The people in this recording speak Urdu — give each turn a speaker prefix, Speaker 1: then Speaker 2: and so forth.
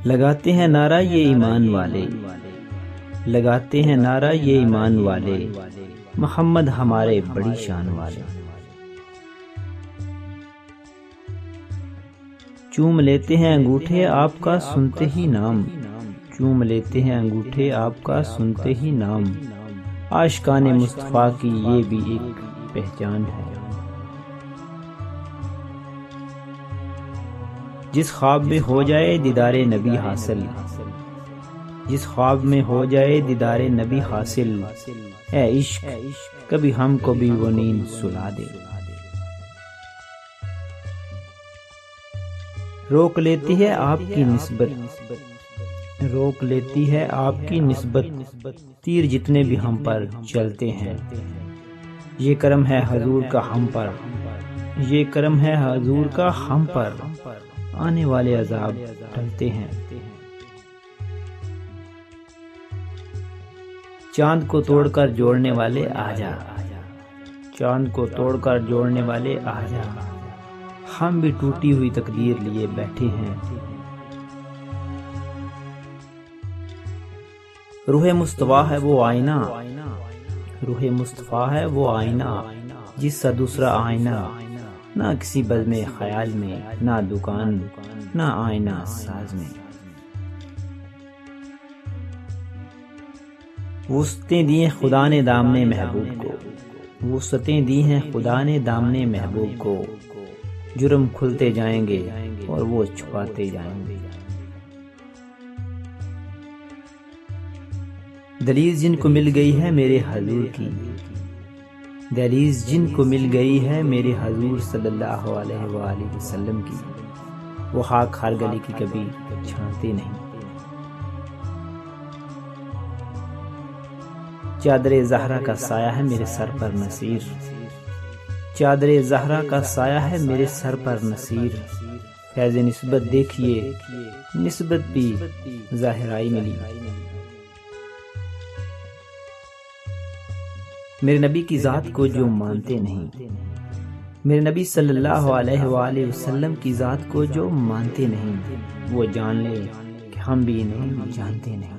Speaker 1: لگاتے ہیں نعرہ یہ ایمان والے، لگاتے ہیں نعرہ یہ ایمان والے، محمد ہمارے بڑی شان والے۔ چوم لیتے ہیں انگوٹھے آپ کا سنتے ہی نام، چوم لیتے ہیں انگوٹھے آپ کا سنتے ہی نام، عاشقان مصطفیٰ کی یہ بھی ایک پہچان ہے۔ جس خواب میں ہو جائے دیدار نبی حاصل، جس خواب میں ہو جائے دیدار نبی حاصل، اے عشق کبھی ہم کو بھی وہ نیند سلا دے۔ روک لیتی ہے آپ کی نسبت، روک لیتی ہے آپ کی نسبت، تیر جتنے بھی ہم پر چلتے ہیں، یہ کرم ہے حضور کا ہم پر، یہ کرم ہے حضور کا ہم پر، آنے والے عذاب ٹلتے ہیں۔ چاند کو توڑ کر جوڑنے والے آجا، چاند کو توڑ کر جوڑنے والے آجا، ہم بھی ٹوٹی ہوئی تقدیر لیے بیٹھے ہیں۔ روح مصطفیٰ ہے وہ آئینہ، روح مصطفیٰ ہے وہ آئینہ، جس سا دوسرا آئینہ نہ کسی بزم خیال میں، نہ دکان نہ آئینہ ساز میں۔ وسعتیں دی ہیں خدا نے دامنے محبوب کو، وسعتیں دی ہیں خدا نے دامنے محبوب کو، جرم کھلتے جائیں گے اور وہ چھپاتے جائیں گے۔ دہلیز جن کو مل گئی ہے میرے حضور کی، دہلیز جن کو مل گئی ہے میرے حضور صلی اللہ علیہ وآلہ وسلم کی، وہ خاک ہر گلی کی کبھی چھانتے نہیں۔ چادر زہرا کا سایہ ہے میرے سر پر نصیر، چادر زہرا کا سایہ ہے میرے سر پر نصیر، فیض نسبت دیکھیے نسبت بھی ظاہرائی ملی۔ میرے نبی کی ذات کو جو مانتے نہیں، میرے نبی صلی اللہ علیہ وآلہ وسلم کی ذات کو جو مانتے نہیں، وہ جان لے کہ ہم بھی انہیں جانتے نہیں۔